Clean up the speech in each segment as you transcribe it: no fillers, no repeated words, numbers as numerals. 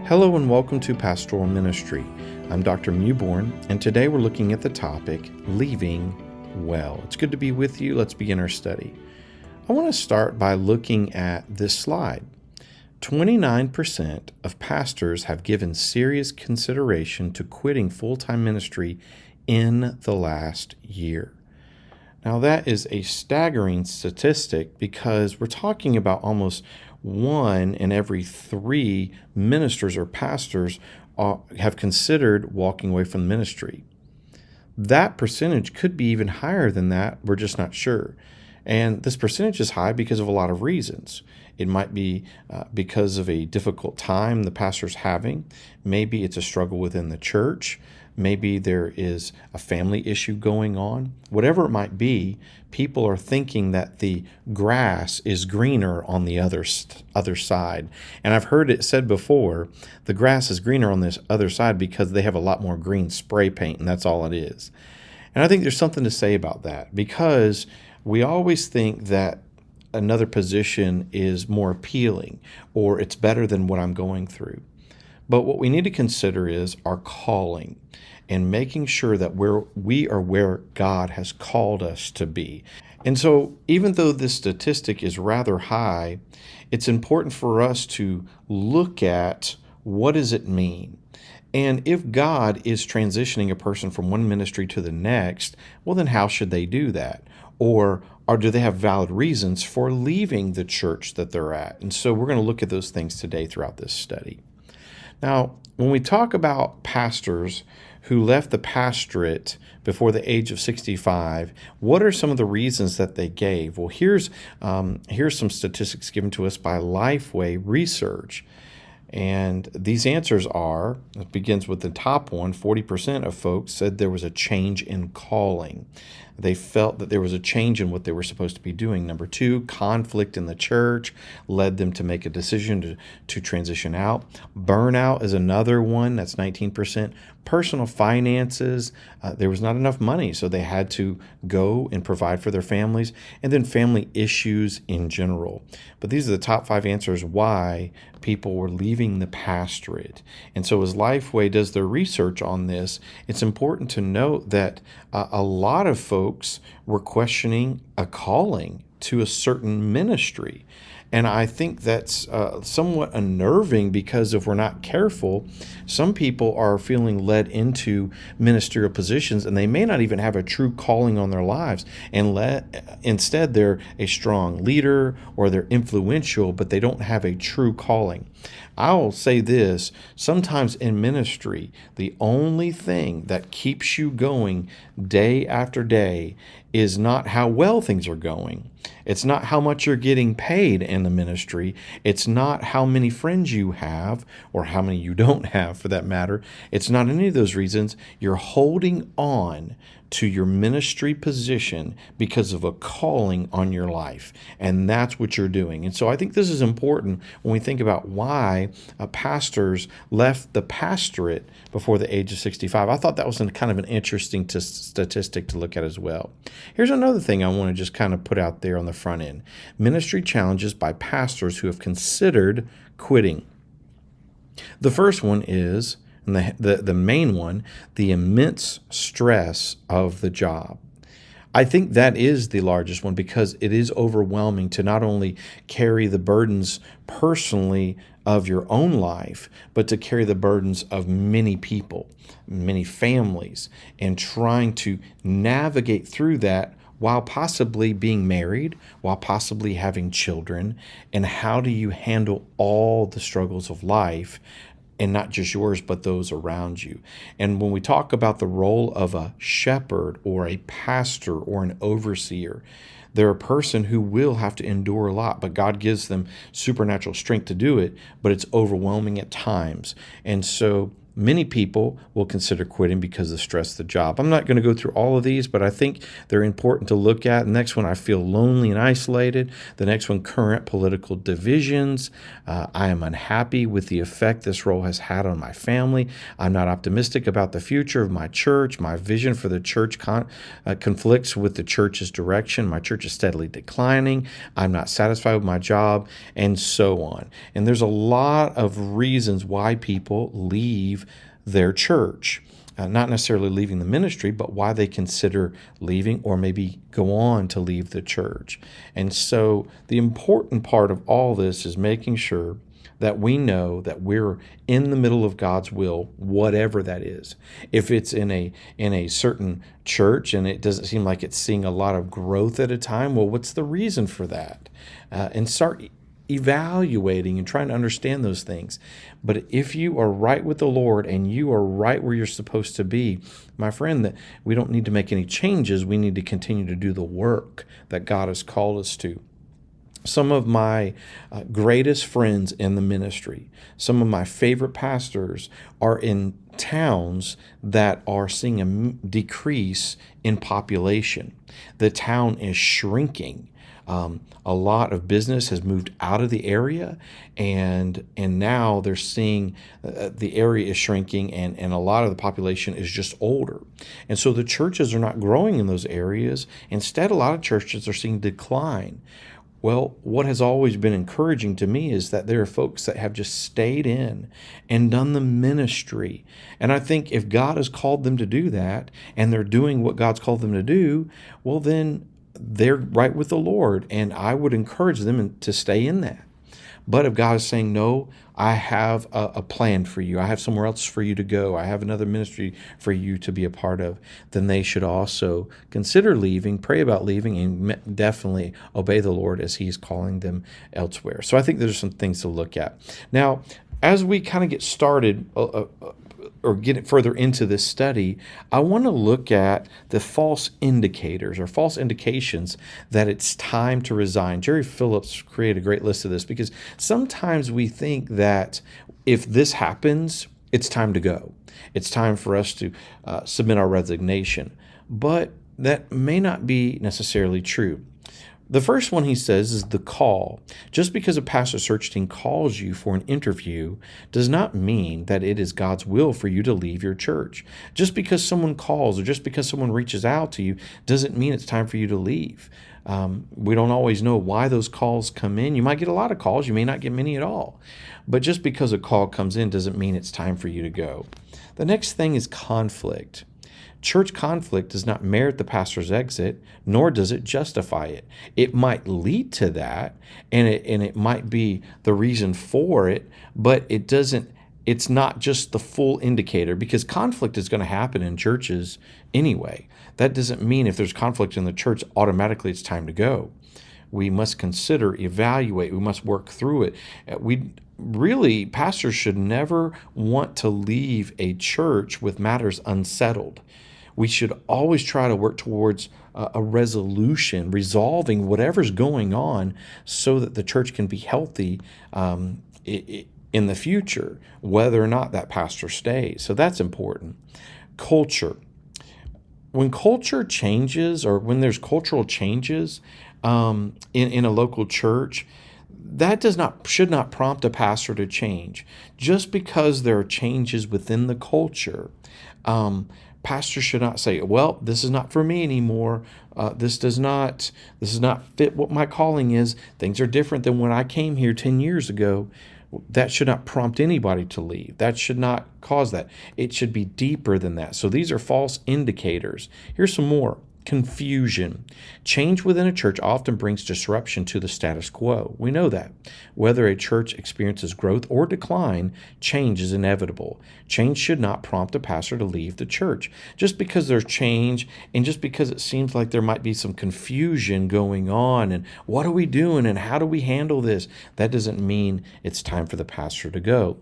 Hello and welcome to Pastoral Ministry. I'm Dr. Mewborn, and today we're looking at the topic, Leaving Well. It's good to be with you. Let's begin our study. I want to start by looking at this slide. 29% of pastors have given serious consideration to quitting full-time ministry in the last year. Now that is a staggering statistic because we're talking about almost 1 in every 3 ministers or pastors have considered walking away from ministry. That percentage could be even higher than that. We're just not sure. And this percentage is high because of a lot of reasons. It might be because of a difficult time the pastor's having. Maybe it's a struggle within the church. Maybe there is a family issue going on. Whatever it might be, people are thinking that the grass is greener on the other side. And I've heard it said before, the grass is greener on this other side because they have a lot more green spray paint, and that's all it is. And I think there's something to say about that because we always think that another position is more appealing or it's better than what I'm going through. But what we need to consider is our calling and making sure that we are where God has called us to be. And so even though this statistic is rather high, it's important for us to look at what does it mean. And if God is transitioning a person from one ministry to the next, well, then how should they do that? Or do they have valid reasons for leaving the church that they're at? And so we're going to look at those things today throughout this study. Now, when we talk about pastors who left the pastorate before the age of 65, what are some of the reasons that they gave? Well, here's some statistics given to us by Lifeway Research. And these answers are, it begins with the top one, 40% of folks said there was a change in calling. They felt that there was a change in what they were supposed to be doing. Number 2, conflict in the church led them to make a decision to transition out. Burnout is another one, that's 19%. Personal finances, there was not enough money, so they had to go and provide for their families. And then family issues in general. But these are the top 5 answers why people were leaving the pastorate. And so as Lifeway does their research on this, it's important to note that a lot of folks were questioning a calling to a certain ministry. And I think that's somewhat unnerving because if we're not careful, some people are feeling led into ministerial positions and they may not even have a true calling on their lives. And instead, they're a strong leader or they're influential, but they don't have a true calling. I'll say this, sometimes in ministry, the only thing that keeps you going day after day is not how well things are going. It's not how much you're getting paid in the ministry. It's not how many friends you have or how many you don't have for that matter. It's not any of those reasons. You're holding on to your ministry position because of a calling on your life. And that's what you're doing. And so I think this is important when we think about why pastors left the pastorate before the age of 65. I thought that was kind of an interesting statistic to look at as well. Here's another thing I want to just kind of put out there on the front end. Ministry challenges by pastors who have considered quitting. The first one is, and the main one, the immense stress of the job. I think that is the largest one because it is overwhelming to not only carry the burdens personally of your own life, but to carry the burdens of many people, many families, and trying to navigate through that while possibly being married, while possibly having children. And how do you handle all the struggles of life? And not just yours, but those around you. And when we talk about the role of a shepherd or a pastor or an overseer, they're a person who will have to endure a lot, but God gives them supernatural strength to do it, but it's overwhelming at times. And so Many people will consider quitting because of the stress of the job. I'm not going to go through all of these, but I think they're important to look at. The next one, I feel lonely and isolated. The next one, current political divisions. I am unhappy with the effect this role has had on my family. I'm not optimistic about the future of my church. My vision for the church conflicts with the church's direction. My church is steadily declining. I'm not satisfied with my job, and so on. And there's a lot of reasons why people leave their church. Not necessarily leaving the ministry, but why they consider leaving or maybe go on to leave the church. And so the important part of all this is making sure that we know that we're in the middle of God's will, whatever that is. If it's in a certain church and it doesn't seem like it's seeing a lot of growth at a time, well, what's the reason for that? And start evaluating and trying to understand those things. But if you are right with the Lord and you are right where you're supposed to be, my friend, that we don't need to make any changes. We need to continue to do the work that God has called us to. Some of my greatest friends in the ministry, some of my favorite pastors are in towns that are seeing a decrease in population. The town is shrinking. A lot of business has moved out of the area, and now they're seeing the area is shrinking, and a lot of the population is just older. And so the churches are not growing in those areas. Instead, a lot of churches are seeing decline. Well, what has always been encouraging to me is that there are folks that have just stayed in and done the ministry. And I think if God has called them to do that and they're doing what God's called them to do, well, then they're right with the Lord. And I would encourage them to stay in that. But if God is saying, no, I have a plan for you, I have somewhere else for you to go, I have another ministry for you to be a part of, then they should also consider leaving, pray about leaving, and definitely obey the Lord as He's calling them elsewhere. So I think there's some things to look at. Now, as we kind of get started, or get further into this study, I want to look at the false indicators or false indications that it's time to resign. Jerry Phillips created a great list of this because sometimes we think that if this happens, it's time to go. It's time for us to submit our resignation. But that may not be necessarily true. The first one he says is the call. Just because a pastor search team calls you for an interview does not mean that it is God's will for you to leave your church. Just because someone calls or just because someone reaches out to you doesn't mean it's time for you to leave. We don't always know why those calls come in. You might get a lot of calls. You may not get many at all. But just because a call comes in doesn't mean it's time for you to go. The next thing is conflict. Church conflict does not merit the pastor's exit, nor does it justify it. It might lead to that, and it might be the reason for it, but it doesn't. It's not just the full indicator, because conflict is going to happen in churches anyway. That doesn't mean if there's conflict in the church, automatically it's time to go. We must consider, evaluate, we must work through it. Pastors should never want to leave a church with matters unsettled. We should always try to work towards a resolution, resolving whatever's going on so that the church can be healthy in the future, whether or not that pastor stays. So that's important. Culture. When culture changes or when there's cultural changes in a local church, that should not prompt a pastor to change. Just because there are changes within the culture, pastors should not say, well, this is not for me anymore. This does not fit what my calling is. Things are different than when I came here 10 years ago. That should not prompt anybody to leave. That should not cause that. It should be deeper than that. So these are false indicators. Here's some more. Confusion. Change within a church often brings disruption to the status quo. We know that. Whether a church experiences growth or decline, change is inevitable. Change should not prompt a pastor to leave the church. Just because there's change and just because it seems like there might be some confusion going on and what are we doing and how do we handle this, that doesn't mean it's time for the pastor to go.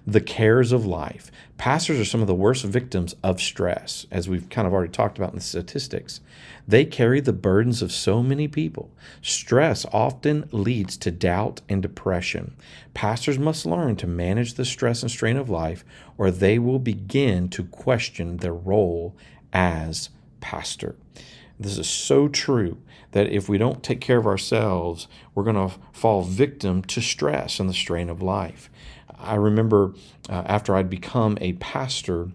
The cares of life. Pastors are some of the worst victims of stress, as we've kind of already talked about in the statistics. They carry the burdens of so many people. Stress often leads to doubt and depression. Pastors must learn to manage the stress and strain of life, or they will begin to question their role as pastor. This is so true that if we don't take care of ourselves, we're going to fall victim to stress and the strain of life. I remember after I'd become a pastor,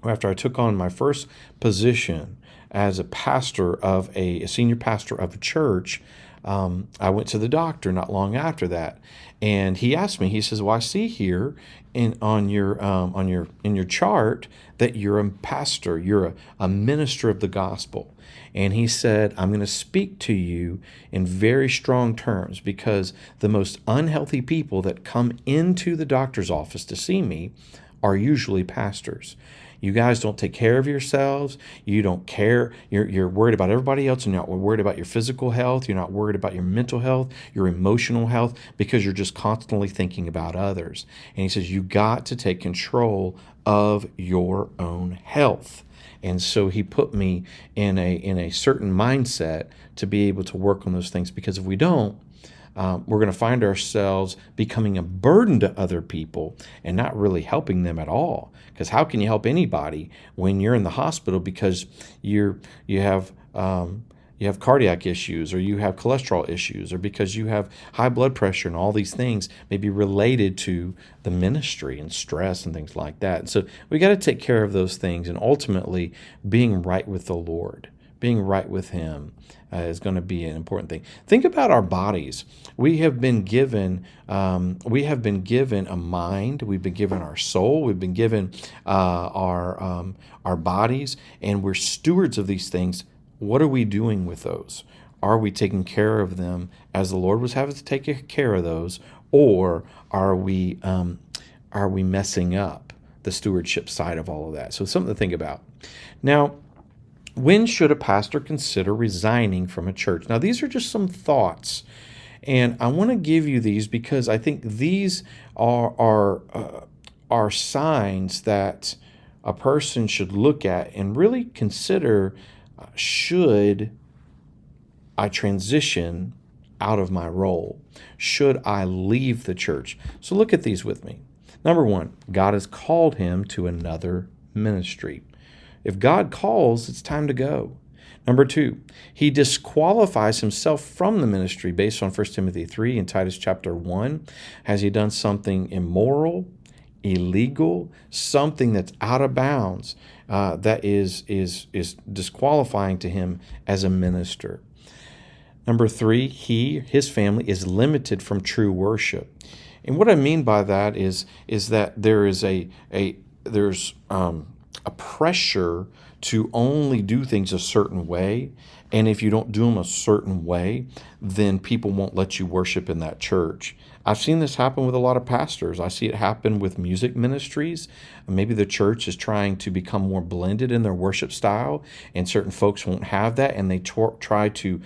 after I took on my first position as a pastor of a senior pastor of a church, I went to the doctor not long after that, and he asked me. He says, "Well, I see here in your chart that you're a pastor. You're a minister of the gospel." And he said, "I'm going to speak to you in very strong terms because the most unhealthy people that come into the doctor's office to see me are usually pastors. You guys don't take care of yourselves. You don't care. You're worried about everybody else. You're not worried about your physical health. You're not worried about your mental health, your emotional health, because you're just constantly thinking about others." And he says, "You got to take control of your own health." And so he put me in a certain mindset to be able to work on those things, because if we don't, we're going to find ourselves becoming a burden to other people and not really helping them at all. Because how can you help anybody when you're in the hospital because you have cardiac issues, or you have cholesterol issues, or because you have high blood pressure, and all these things may be related to the ministry and stress and things like that. So we got to take care of those things, and ultimately being right with the Lord, being right with Him is going to be an important thing. Think about our bodies. We have been given a mind. We've been given our soul. We've been given our bodies, and we're stewards of these things. What are we doing with those? Are we taking care of them as the Lord was having to take care of those, or are we messing up the stewardship side of all of that? So something to think about. Now, when should a pastor consider resigning from a church? Now, these are just some thoughts, and I want to give you these because I think these are signs that a person should look at and really consider. Should I transition out of my role? Should I leave the church? So look at these with me. Number one, God has called him to another ministry. If God calls, it's time to go. Number two, he disqualifies himself from the ministry based on 1 Timothy 3 and Titus chapter 1. Has he done something immoral, illegal, something that's out of bounds, that is disqualifying to him as a minister? Number three, his family is limited from true worship. And what I mean by that is that there is there's a pressure to only do things a certain way. And if you don't do them a certain way, then people won't let you worship in that church. I've seen this happen with a lot of pastors. I see it happen with music ministries. Maybe the church is trying to become more blended in their worship style, and certain folks won't have that, and they try to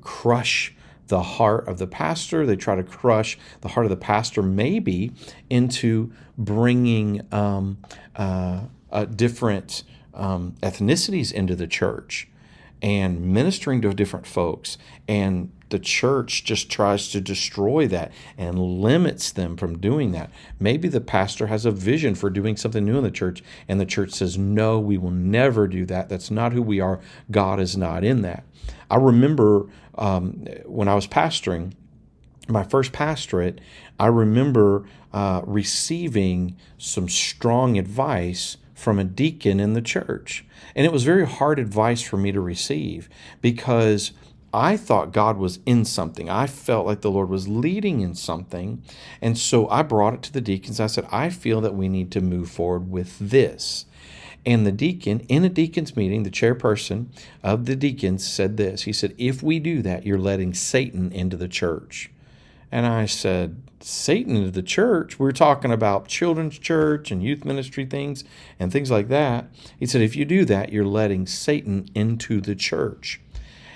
crush the heart of the pastor. They try to crush the heart of the pastor, maybe into bringing different ethnicities into the church and ministering to different folks. And the church just tries to destroy that and limits them from doing that. Maybe the pastor has a vision for doing something new in the church, and the church says, "No, we will never do that. That's not who we are. God is not in that." I remember when I was pastoring, my first pastorate, I remember receiving some strong advice from a deacon in the church. And it was very hard advice for me to receive because I thought God was in something. I felt like the Lord was leading in something. And so I brought it to the deacons. I said, "I feel that we need to move forward with this." And the deacon, in a deacon's meeting, the chairperson of the deacons said this. He said, "If we do that, you're letting Satan into the church." And I said, "Satan into the church?" We were talking about children's church and youth ministry things and things like that. He said, "If you do that, you're letting Satan into the church."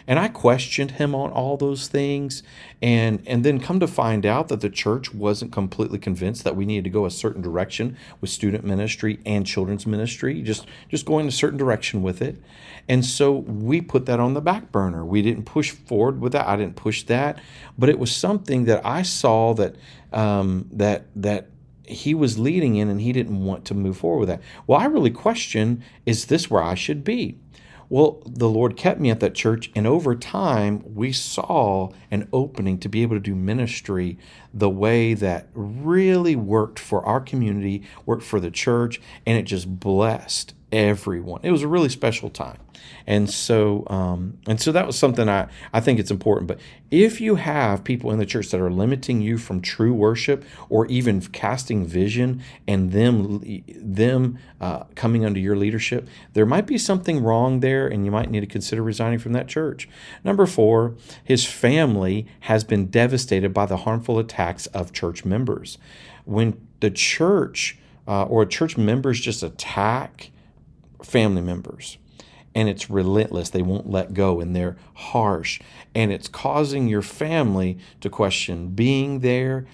And I questioned him on all those things, and then come to find out that the church wasn't completely convinced that we needed to go a certain direction with student ministry and children's ministry, just going a certain direction with it. And so we put that on the back burner. We didn't push forward with that. I didn't push that, but it was something that I saw that that he was leading in, and he didn't want to move forward with that. Well, I really questioned, is this where I should be? Well, the Lord kept me at that church, and over time, we saw an opening to be able to do ministry the way that really worked for our community, worked for the church, and it just blessed everyone. It was a really special time. And so that was something I think it's important. But if you have people in the church that are limiting you from true worship, or even casting vision, and them coming under your leadership, there might be something wrong there, and you might need to consider resigning from that church. Number 4, his family has been devastated by the harmful attacks of church members. When the church or church members just attack family members, and it's relentless, they won't let go, and they're harsh, and it's causing your family to question being there,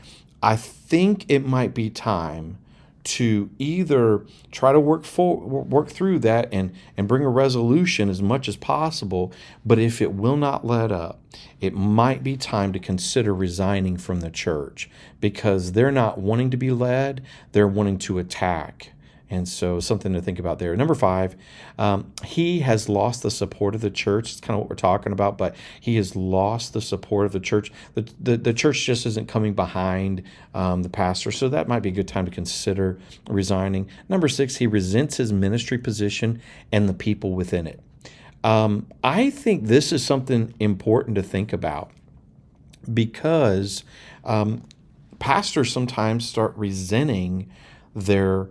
I think it might be time to either try to work through that and bring a resolution as much as possible. But if it will not let up, it might be time to consider resigning from the church, because they're not wanting to be led, they're wanting to attack. And so something to think about there. Number 5, he has lost the support of the church. It's kind of what we're talking about, but he has lost the support of the church. The church just isn't coming behind the pastor, so that might be a good time to consider resigning. Number 6, he resents his ministry position and the people within it. I think this is something important to think about, because pastors sometimes start resenting their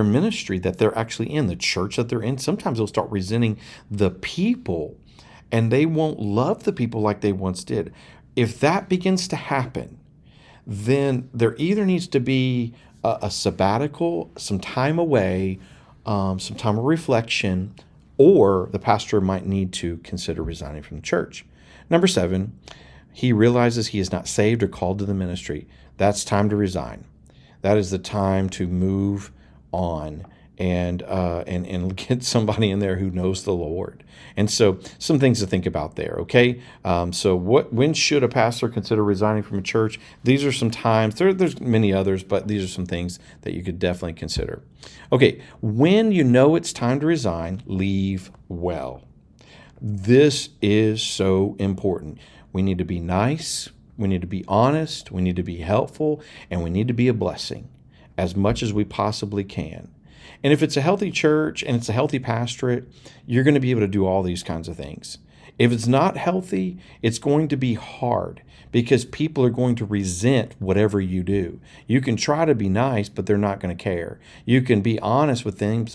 ministry that they're actually in, the church that they're in. Sometimes they'll start resenting the people, and they won't love the people like they once did. If that begins to happen, then there either needs to be a sabbatical, some time away, some time of reflection, or the pastor might need to consider resigning from the church. Number 7, he realizes he is not saved or called to the ministry. That's time to resign. That is the time to move on and get somebody in there who knows the Lord. And so some things to think about there, okay? So when should a pastor consider resigning from a church? These are some times. There's many others, but these are some things that you could definitely consider. Okay, when you know it's time to resign, leave well. This is so important. We need to be nice. We need to be honest. We need to be helpful, and we need to be a blessing as much as we possibly can. And if it's a healthy church and it's a healthy pastorate, you're going to be able to do all these kinds of things. If it's not healthy, it's going to be hard, because people are going to resent whatever you do. You can try to be nice, but they're not going to care. You can be honest with them,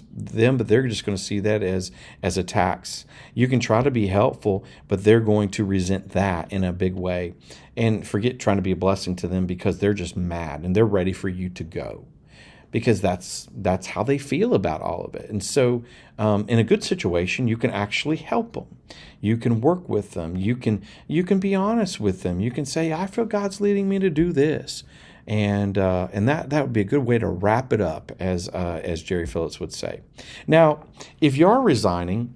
but they're just going to see that as attacks. You can try to be helpful, but they're going to resent that in a big way, and forget trying to be a blessing to them, because they're just mad and they're ready for you to go, because that's how they feel about all of it. And so in a good situation, you can actually help them. You can work with them. You can be honest with them. You can say, I feel God's leading me to do this. And that would be a good way to wrap it up, as Jerry Phillips would say. Now, if you are resigning,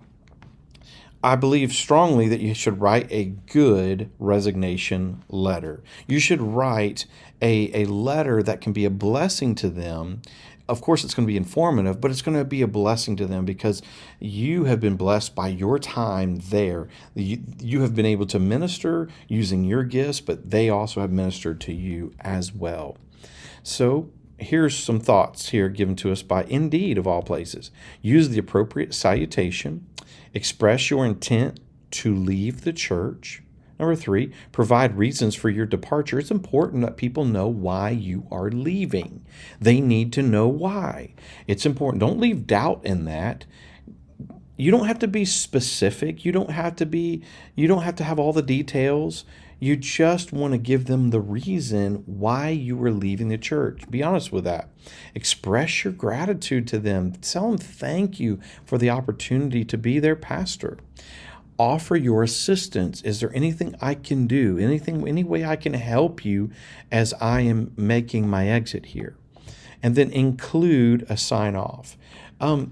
I believe strongly that you should write a good resignation letter. You should write a letter that can be a blessing to them. Of course, it's going to be informative, but it's going to be a blessing to them, because you have been blessed by your time there. You have been able to minister using your gifts, but they also have ministered to you as well. So here's some thoughts here given to us by Indeed, of all places. Use the appropriate salutation. Express your intent to leave the church. Number 3, provide reasons for your departure. It's important that people know why you are leaving. They need to know why. It's important. Don't leave doubt in that. You don't have to be specific. You don't have to have all the details. You just want to give them the reason why you were leaving the church. Be honest with that. Express your gratitude to them. Tell them thank you for the opportunity to be their pastor. offer your assistance. Is there anything I can do? Any way I can help you as I am making my exit here? And then include a sign off.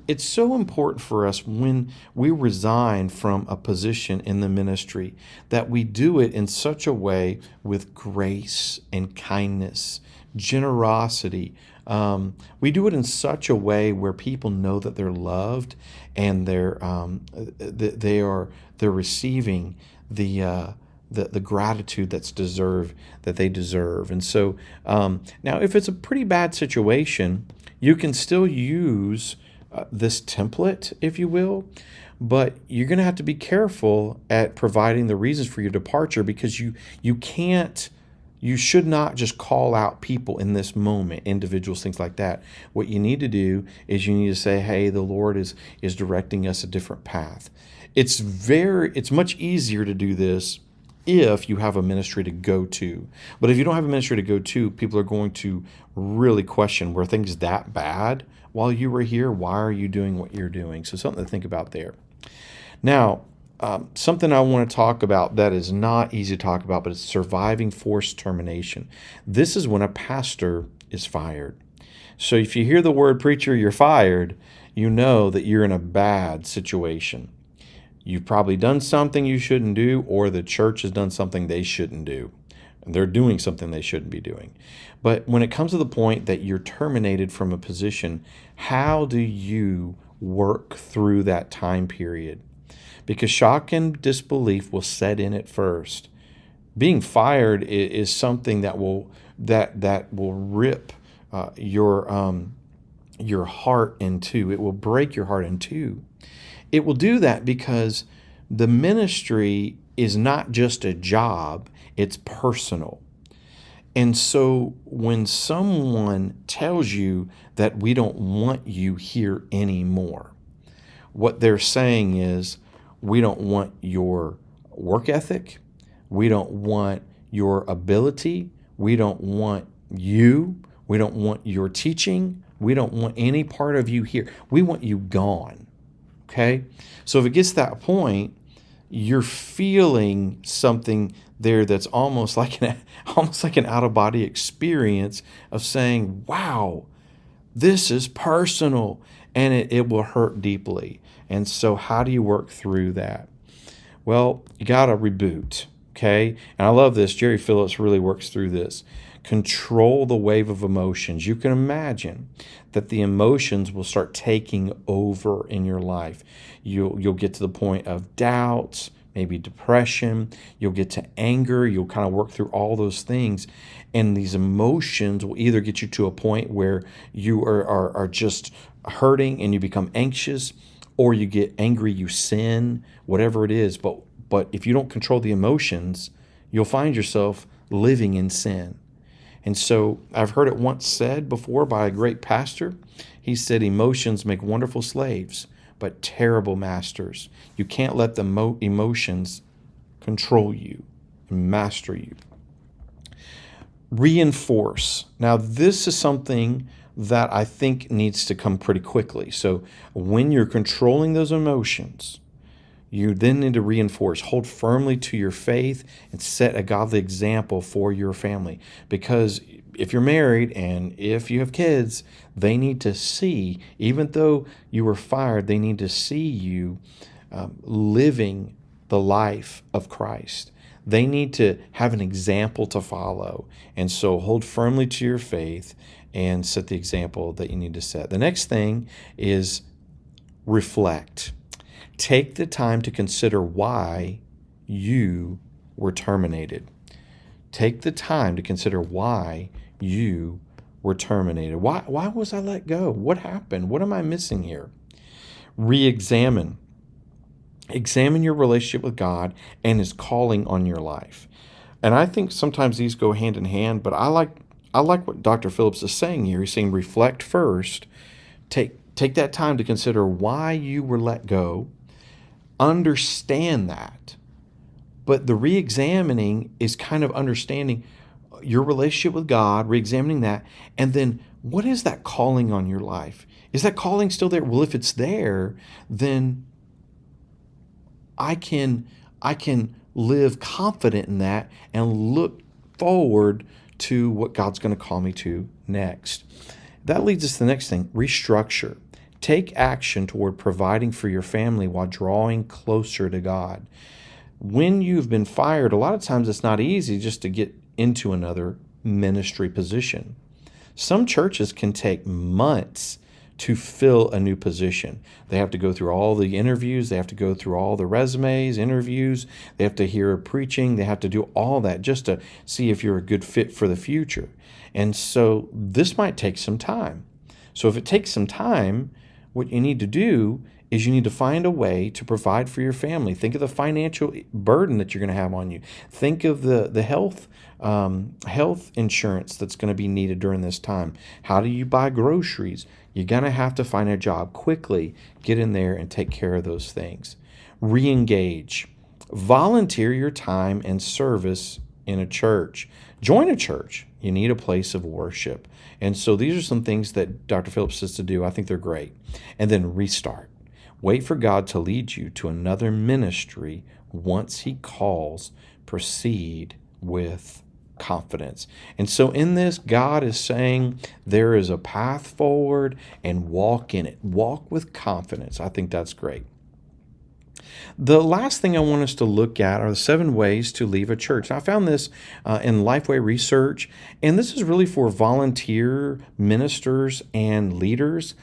It's so important for us when we resign from a position in the ministry that we do it in such a way with grace and kindness, generosity. We do it in such a way where people know that they're loved and they're receiving the gratitude that they deserve. And so now, if it's a pretty bad situation, you can still use this template, if you will, but you're going to have to be careful at providing the reasons for your departure, because you should not just call out people in this moment, individuals, things like that. What you need to do is you need to say, hey, the Lord is directing us a different path. It's much easier to do this if you have a ministry to go to. But if you don't have a ministry to go to, people are going to really question, were things that bad while you were here? Why are you doing what you're doing? So something to think about there. Now, something I want to talk about that is not easy to talk about, but it's surviving forced termination. This is when a pastor is fired. So if you hear the word preacher, you're fired, you know that you're in a bad situation. You've probably done something you shouldn't do, or the church has done something they shouldn't do. And they're doing something they shouldn't be doing. But when it comes to the point that you're terminated from a position, how do you work through that time period? Because shock and disbelief will set in at first. Being fired is something that will rip your heart in two. It will break your heart in two. It will do that because the ministry is not just a job, it's personal. And so when someone tells you that we don't want you here anymore, what they're saying is, we don't want your work ethic, we don't want your ability, we don't want you, we don't want your teaching, we don't want any part of you here. We want you gone. Okay? So if it gets to that point, you're feeling something there that's almost like an out-of-body experience of saying, wow, this is personal, and it will hurt deeply. And so how do you work through that? Well, you got to reboot, okay? And I love this. Jerry Phillips really works through this. Control the wave of emotions. You can imagine that the emotions will start taking over in your life. You'll get to the point of doubts, maybe depression. You'll get to anger. You'll kind of work through all those things. And these emotions will either get you to a point where you are just hurting and you become anxious, or you get angry, you sin, whatever it is. But if you don't control the emotions, you'll find yourself living in sin. And so I've heard it once said before by a great pastor. He said, emotions make wonderful slaves, but terrible masters. You can't let the emotions control you and master you. Reinforce. Now, this is something that I think needs to come pretty quickly. So when you're controlling those emotions, you then need to reinforce, hold firmly to your faith, and set a godly example for your family. Because if you're married and if you have kids, they need to see, even though you were fired, they need to see you living the life of Christ. They need to have an example to follow. And so hold firmly to your faith and set the example that you need to set. The next thing is reflect. Take the time to consider why you were terminated. Take the time to consider why you were terminated. Why was I let go? What happened? What am I missing here? Re-examine. Examine your relationship with God and His calling on your life. And I think sometimes these go hand in hand, but I like what Dr. Phillips is saying here. He's saying reflect first. Take that time to consider why you were let go. Understand that. But the re-examining is kind of understanding your relationship with God, re-examining that, and then what is that calling on your life? Is that calling still there? Well, if it's there, then I can live confident in that and look forward to what God's going to call me to next. That leads us to the next thing, restructure. Take action toward providing for your family while drawing closer to God. When you've been fired, a lot of times it's not easy just to get into another ministry position. Some churches can take months to fill a new position. They have to go through all the interviews. They have to go through all the resumes, interviews. They have to hear preaching. They have to do all that just to see if you're a good fit for the future. And so this might take some time. So if it takes some time, what you need to do is you need to find a way to provide for your family. Think of the financial burden that you're going to have on you. Think of the health insurance that's going to be needed during this time. How do you buy groceries? You're going to have to find a job quickly, get in there and take care of those things. Re-engage. Volunteer your time and service in a church. Join a church. You need a place of worship. And so these are some things that Dr. Phillips says to do. I think they're great. And then restart. Wait for God to lead you to another ministry. Once He calls, proceed with confidence. And so in this, God is saying there is a path forward and walk in it. Walk with confidence. I think that's great. The last thing I want us to look at are the 7 ways to leave a church. Now, I found this in Lifeway Research, and this is really for volunteer ministers and leaders.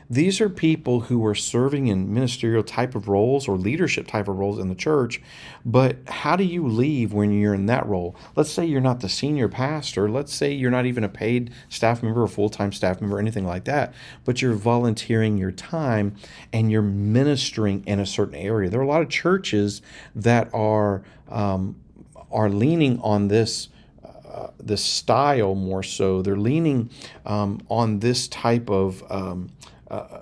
These are people who are serving in ministerial type of roles or leadership type of roles in the church, but how do you leave when you're in that role? Let's say you're not the senior pastor. Let's say you're not even a paid staff member or full-time staff member or anything like that, but you're volunteering your time and you're ministering in a certain area. There are a lot of churches that are leaning on this style more so. They're leaning on this type of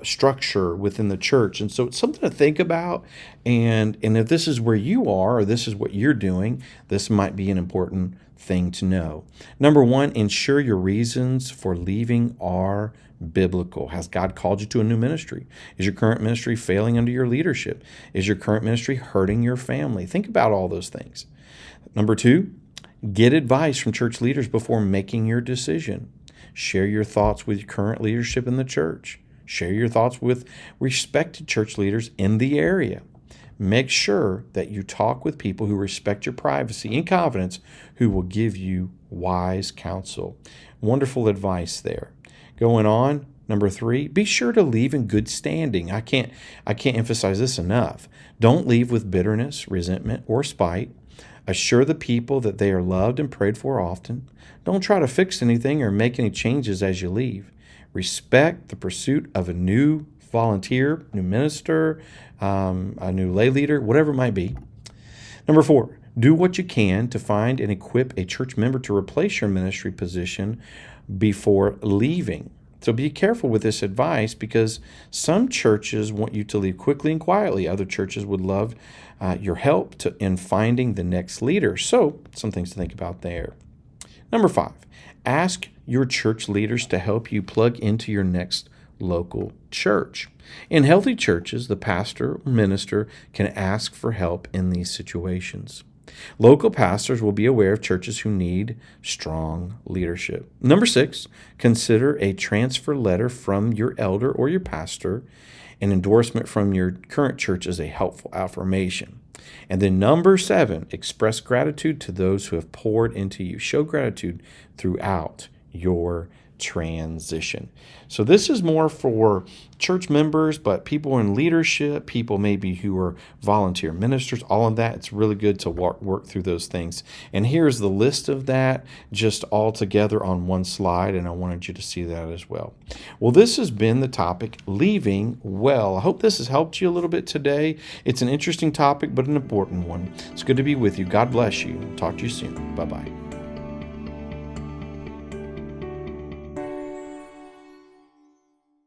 structure within the church. And so it's something to think about. And if this is where you are or this is what you're doing, this might be an important thing to know. Number 1, ensure your reasons for leaving are biblical. Has God called you to a new ministry? Is your current ministry failing under your leadership? Is your current ministry hurting your family? Think about all those things. Number 2, get advice from church leaders before making your decision. Share your thoughts with your current leadership in the church. Share your thoughts with respected church leaders in the area. Make sure that you talk with people who respect your privacy and confidence, who will give you wise counsel. Wonderful advice there. Going on, number 3, be sure to leave in good standing. I can't emphasize this enough. Don't leave with bitterness, resentment, or spite. Assure the people that they are loved and prayed for often. Don't try to fix anything or make any changes as you leave. Respect the pursuit of a new volunteer, new minister, a new lay leader, whatever it might be. Number 4, do what you can to find and equip a church member to replace your ministry position before leaving. So be careful with this advice, because some churches want you to leave quickly and quietly. Other churches would love your help in finding the next leader. So some things to think about there. Number 5, ask your church leaders to help you plug into your next local church. In healthy churches, the pastor or minister can ask for help in these situations. Local pastors will be aware of churches who need strong leadership. Number 6, consider a transfer letter from your elder or your pastor. An endorsement from your current church is a helpful affirmation. And then number 7, express gratitude to those who have poured into you. Show gratitude throughout your transition. So this is more for church members, but people in leadership, people maybe who are volunteer ministers, all of that. It's really good to work through those things. And here's the list of that just all together on one slide, and I wanted you to see that as well. Well, this has been the topic, leaving well. I hope this has helped you a little bit today. It's an interesting topic, but an important one. It's good to be with you. God bless you. Talk to you soon. Bye-bye.